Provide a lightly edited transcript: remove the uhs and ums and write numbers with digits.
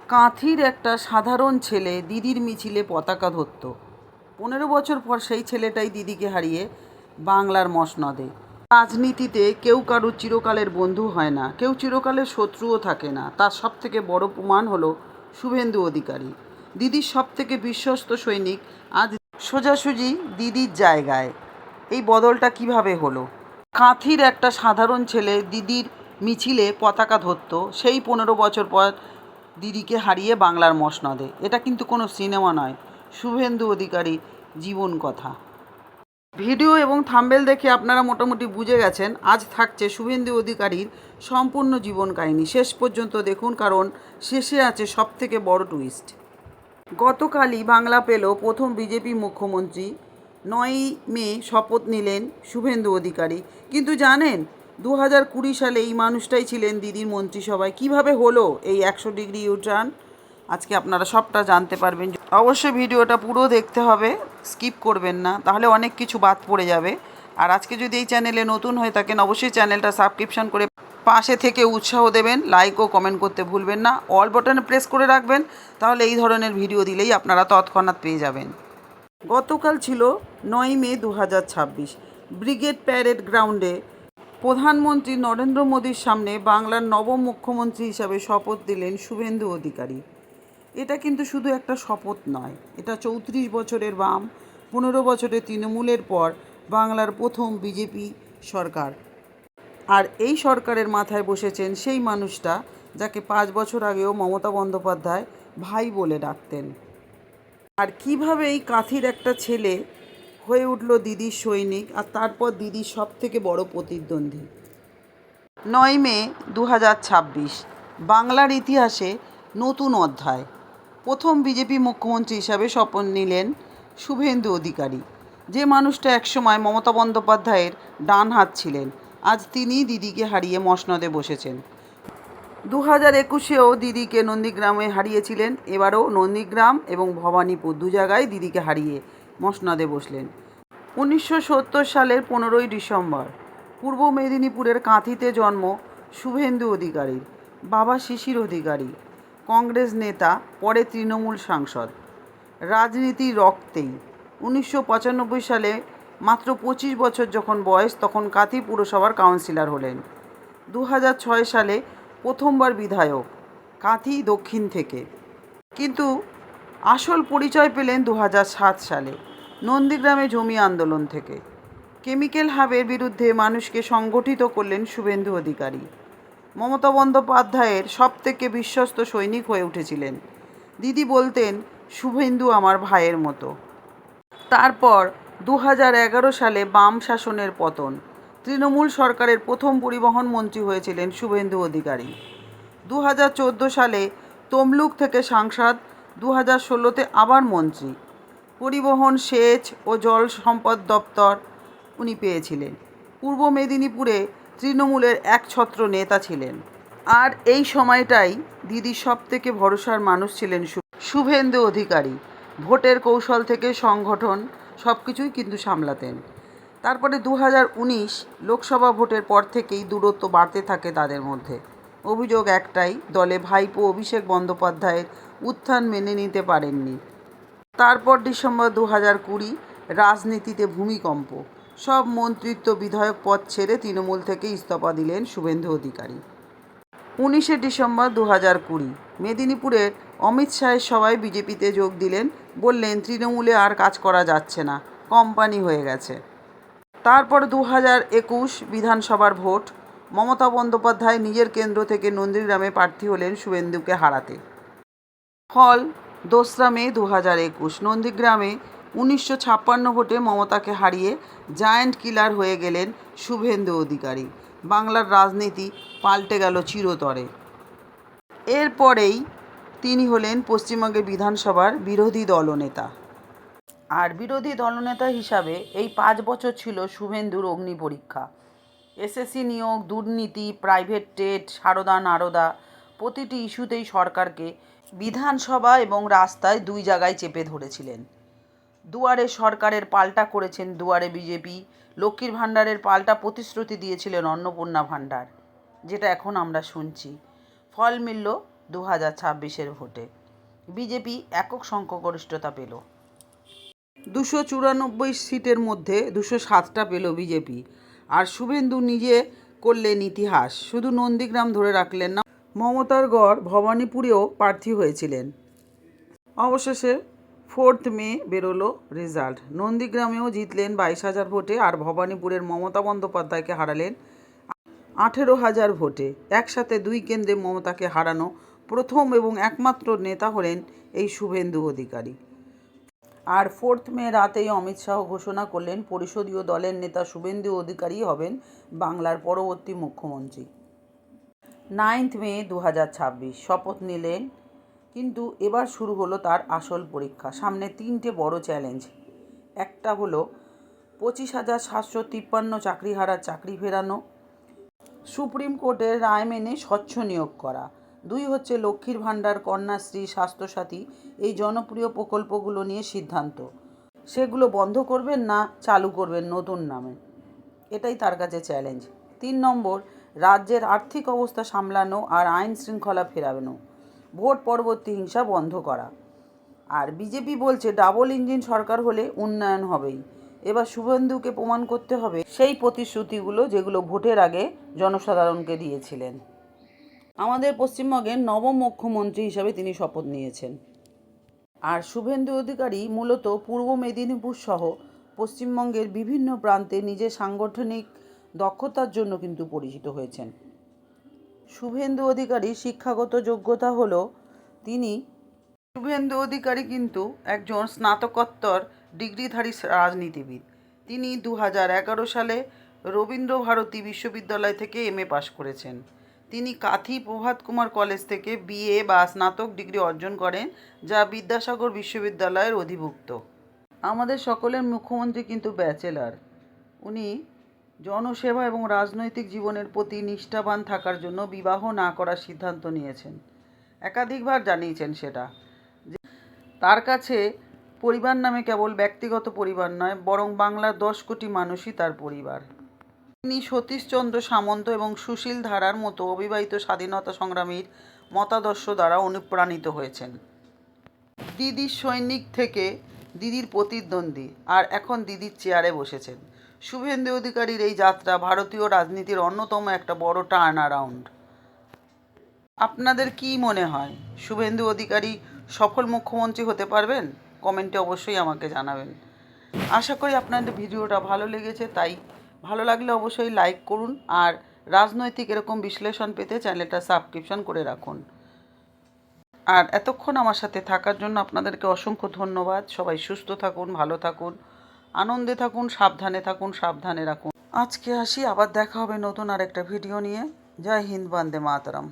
কাঁথির একটা সাধারণ ছেলে দিদির মিছিলে পতাকা ধরত। 15 বছর পর সেই ছেলেটাই দিদিকে হারিয়ে বাংলার মসনদে। রাজনীতিতে কেউ কারুর চিরকালের বন্ধু হয় না, কেউ চিরকালের শত্রুও থাকে না। তার সবথেকে বড় প্রমাণ হলো শুভেন্দু অধিকারী, দিদির সবথেকে বিশ্বস্ত সৈনিক, আজ সোজাসুজি দিদির জায়গায়। এই বদলটা কিভাবে হলো? কাঁথির একটা সাধারণ ছেলে দিদির মিছিলে পতাকা ধরত, সেই 15 বছর পর দিদিকে হারিয়ে বাংলার মসনদে। এটা কিন্তু কোনো সিনেমা নয়, শুভেন্দু অধিকারী জীবন কথা। ভিডিও এবং থাম্বনেল দেখে আপনারা মোটামুটি বুঝে গেছেন আজ থাকছে শুভেন্দু অধিকারীর সম্পূর্ণ জীবন কাহিনী। শেষ পর্যন্ত দেখুন, কারণ শেষে আছে সবথেকে বড় টুইস্ট। গতকালই বাংলা পেল প্রথম বিজেপি মুখ্যমন্ত্রী। 9ই মে শপথ নিলেন শুভেন্দু অধিকারী। কিন্তু জানেন 2020 সালে এই মানুষটাই ছিলেন দিদির মন্ত্রিসভায়। কিভাবে হলো এই 100 ডিগ্রি ইউটার্ন? আজকে আপনারা সবটা জানতে পারবেন। অবশ্যই ভিডিওটা পুরো দেখতে হবে, স্কিপ করবেন না, তাহলে অনেক কিছু বাদ পড়ে যাবে। আর আজকে যদি এই চ্যানেলে নতুন হয়ে থাকেন অবশ্যই চ্যানেলটা সাবস্ক্রিপশন করে পাশে থেকে উৎসাহ দেবেন। লাইক ও কমেন্ট করতে ভুলবেন না, অল বাটনে প্রেস করে রাখবেন, তাহলে এই ধরনের ভিডিও দিলেই আপনারা তৎক্ষণাৎ পেয়ে যাবেন। গতকাল ছিল 9 মে 2026। ব্রিগেড প্যারেড গ্রাউন্ডে প্রধানমন্ত্রী নরেন্দ্র মোদীর সামনে বাংলার নবম মুখ্যমন্ত্রী হিসাবে শপথ দিলেন শুভেন্দু অধিকারী। এটা কিন্তু শুধু একটা শপথ নয়, এটা 34 বছরের বাম, 15 বছরের তৃণমূলের পর বাংলার প্রথম বিজেপি সরকার। আর এই সরকারের মাথায় বসেছেন সেই মানুষটা যাকে 5 বছর আগেও মমতা বন্দ্যোপাধ্যায় ভাই বলে ডাকতেন। আর কিভাবে এই কাঁথির একটা ছেলে হয়ে উঠল দিদির সৈনিক, আর তারপর দিদির সবথেকে বড় প্রতিদ্বন্দ্বী। 9 মে 2026 বাংলার ইতিহাসে নতুন অধ্যায়। প্রথম বিজেপি মুখ্যমন্ত্রী হিসাবে শপথ নিলেন শুভেন্দু অধিকারী। যে মানুষটা একসময় মমতা বন্দ্যোপাধ্যায়ের ডান হাত ছিলেন, আজ তিনি দিদিকে হারিয়ে মসনদে বসেছেন। 2021-এও দিদিকে নন্দীগ্রামে হারিয়েছিলেন, এবারও নন্দীগ্রাম এবং ভবানীপুর দু জায়গায় দিদিকে হারিয়ে মসনদে বসলেন। 1970 সালের 15ই ডিসেম্বর পূর্ব মেদিনীপুরের কাঁথিতে জন্ম শুভেন্দু অধিকারীর। বাবা শিশির অধিকারী, কংগ্রেস নেতা, পরে তৃণমূল সাংসদ। রাজনীতির রক্তেই 1995 সালে মাত্র 25 বছর যখন বয়স, তখন কাঁথি পুরসভার কাউন্সিলর হলেন। 2006 সালে প্রথমবার বিধায়ক, কাঁথি দক্ষিণ থেকে। কিন্তু আসল পরিচয় পেলেন 2007 সালে নন্দীগ্রামে জমি আন্দোলন থেকে। কেমিক্যাল হাবের বিরুদ্ধে মানুষকে সংগঠিত করলেন শুভেন্দু অধিকারী। মমতা বন্দ্যোপাধ্যায়ের সবথেকে বিশ্বস্ত সৈনিক হয়ে উঠেছিলেন। দিদি বলতেন শুভেন্দু আমার ভাইয়ের মতো। তারপর 2011 সালে বাম শাসনের পতন। তৃণমূল সরকারের প্রথম পরিবহন মন্ত্রী হয়েছিলেন শুভেন্দু অধিকারী। 2014 সালে তমলুক থেকে সাংসদ, 2016-তে আবার মন্ত্রী। পরিবহন, সেচ ও জল সম্পদ দপ্তর উনি পেয়েছিলেন। পূর্ব মেদিনীপুরে তৃণমূলের একছত্র নেতা ছিলেন। আর এই সময়টাই দিদির সবথেকে ভরসার মানুষ ছিলেন শুভেন্দু অধিকারী। ভোটের কৌশল থেকে সংগঠন সব কিছুই কিন্তু সামলাতেন। তারপরে 2019 লোকসভা ভোটের পর থেকেই দূরত্ব বাড়তে থাকে তাদের মধ্যে। অভিযোগ একটাই, দলে ভাইপো অভিষেক বন্দ্যোপাধ্যায়ের উত্থান মেনে নিতে পারেননি। তারপর ডিসেম্বর 2020 রাজনীতিতে ভূমিকম্প। সব মন্ত্রিত্ব, বিধায়ক পদ ছেড়ে তৃণমূল থেকে ইস্তফা দিলেন শুভেন্দু অধিকারী। 19শে ডিসেম্বর 2020 মেদিনীপুরের অমিত শাহের সভায় বিজেপিতে যোগ দিলেন। বললেন তৃণমূলে আর কাজ করা যাচ্ছে না, কোম্পানি হয়ে গেছে। তারপর 2021 বিধানসভার ভোট। মমতা বন্দ্যোপাধ্যায় নিজের কেন্দ্র থেকে নন্দীগ্রামে প্রার্থী হলেন শুভেন্দুকে হারাতে। ফল 2রা মে 2021 নন্দীগ্রামে 1956 ভোটে মমতাকে হারিয়ে জায়ান্ট কিলার হয়ে গেলেন শুভেন্দু অধিকারী। বাংলার রাজনীতি পাল্টে গেল চিরতরে। এরপরেই তিনি হলেন পশ্চিমবঙ্গের বিধানসভার বিরোধী দলনেতা। আর বিরোধী দলনেতা হিসাবে এই 5 বছর ছিল শুভেন্দুর অগ্নি পরীক্ষা। এসএসসি নিয়োগ, দুর্নীতি, প্রাইভেট জেট, সারদা নারদা, প্রতিটি ইস্যুতেই সরকারকে বিধানসভা এবং রাস্তায় দুই জায়গায় চেপে ধরেছিলেন। দুয়ারে সরকারের পাল্টা করেছেন দুয়ারে বিজেপি। লক্ষ্মীর ভাণ্ডারের পাল্টা প্রতিশ্রুতি দিয়েছিলেন অন্নপূর্ণা ভাণ্ডার, যেটা এখন আমরা শুনছি। ফল মিলল 2026-এর ভোটে। বিজেপি একক সংখ্যাগরিষ্ঠতা পেল। 294 সিটের মধ্যে 207টা পেল বিজেপি। আর শুভেন্দু নিজে করলেন ইতিহাস, শুধু নন্দীগ্রাম ধরে রাখলেন না, মমতার গড় ভবানীপুরেও প্রার্থী হয়েছিলেন। অবশেষে 4 মে বেরোলো রেজাল্ট। নন্দীগ্রামেও জিতলেন 22,000 ভোটে আর ভবানীপুরের মমতা বন্দ্যোপাধ্যায়কে হারালেন 18,000 ভোটে। একসাথে দুই কেন্দ্রে মমতাকে হারানো প্রথম এবং একমাত্র নেতা হলেন এই শুভেন্দু অধিকারী। আর 4 মে রাতেই অমিত শাহ ঘোষণা করলেন পরিষদীয় দলের নেতা শুভেন্দু অধিকারী হবেন বাংলার পরবর্তী মুখ্যমন্ত্রী। 9 মে 2026 শপথ নিলেন, কিন্তু এবার শুরু হলো তার আসল পরীক্ষা। সামনে 3টে বড় চ্যালেঞ্জ। একটা হলো 25,753 চাকরিহারার চাকরি ফেরানো, সুপ্রিম কোর্টের রায় মেনে স্বচ্ছ নিয়োগ করা। 2 হচ্ছে লক্ষ্মীর ভাণ্ডার, কন্যাশ্রী, স্বাস্থ্যসাথী এই জনপ্রিয় প্রকল্পগুলো নিয়ে সিদ্ধান্ত। সেগুলো বন্ধ করবেন না চালু করবেন নতুন নামে, এটাই তার কাছে চ্যালেঞ্জ। 3 নম্বর, রাজ্যের আর্থিক অবস্থা সামলানো আর আইন শৃঙ্খলা ফেরানো, ভোট পরবর্তী হিংসা বন্ধ করা। আর বিজেপি বলছে ডাবল ইঞ্জিন সরকার হলে উন্নয়ন হবেই। এবার শুভেন্দুকে প্রমাণ করতে হবে সেই প্রতিশ্রুতিগুলো যেগুলো ভোটের আগে জনসাধারণকে দিয়েছিলেন। আমাদের পশ্চিমবঙ্গের নবম মুখ্যমন্ত্রী হিসাবে তিনি শপথ নিয়েছেন। আর শুভেন্দু অধিকারী মূলত পূর্ব মেদিনীপুর সহ পশ্চিমবঙ্গের বিভিন্ন প্রান্তে নিজের সাংগঠনিক দক্ষতার জন্য কিন্তু পরিচিত হয়েছেন। শুভেন্দু অধিকারীর শিক্ষাগত যোগ্যতা হলো শুভেন্দু অধিকারী কিন্তু একজন স্নাতকোত্তর ডিগ্রিধারী রাজনীতিবিদ। তিনি 2011 সালে রবীন্দ্রভারতী বিশ্ববিদ্যালয় থেকে MA পাশ করেছেন। তিনি কাঁথি প্রভাত কুমার কলেজ থেকে BA বা স্নাতক ডিগ্রি অর্জন করেন, যা বিদ্যাসাগর বিশ্ববিদ্যালয়ের অধিভুক্ত। আমাদের সকলের মুখ্যমন্ত্রী কিন্তু ব্যাচেলার। উনি জনসেবা এবং রাজনৈতিক জীবনের প্রতি নিষ্ঠাবান থাকার জন্য বিবাহ না করার সিদ্ধান্ত নিয়েছেন। একাধিকবার জানিয়েছেন সেটা। তার কাছে পরিবার নামে কেবল ব্যক্তিগত পরিবার নয়, বরং বাংলার 10 কোটি মানুষই তার পরিবার। তিনি সতীশচন্দ্র সামন্ত এবং সুশীল ধারার মতো অবিবাহিত স্বাধীনতা সংগ্রামীর মতাদর্শ দ্বারা অনুপ্রাণিত হয়েছেন। দিদির সৈনিক থেকে দিদির প্রতিদ্বন্দ্বী, আর এখন দিদির চেয়ারে বসেছেন। শুভেন্দু অধিকারীর এই যাত্রা ভারতীয় রাজনীতির অন্যতম একটা বড় টার্ন অ্যারাউন্ড। আপনাদের কি মনে হয়, শুভেন্দু অধিকারী সফল মুখ্যমন্ত্রী হতে পারবেন? কমেন্টে অবশ্যই আমাকে জানাবেন। আশা করি আপনাদের ভিডিওটা ভালো লেগেছে, তাই ভালো লাগলে অবশ্যই লাইক করুন, আর রাজনৈতিক এরকম বিশ্লেষণ পেতে চ্যানেলটা সাবস্ক্রিপশন করে রাখুন। আর এতক্ষণ আমার সাথে থাকার জন্য আপনাদেরকে অসংখ্য ধন্যবাদ। সবাই সুস্থ থাকুন, ভালো থাকুন, আনন্দে থাকুন, সাবধানে রাখুন। আজকে আসি, আবার দেখা হবে নতুন আর একটা ভিডিও নিয়ে। জয় হিন্দ, বন্দে মাতরম।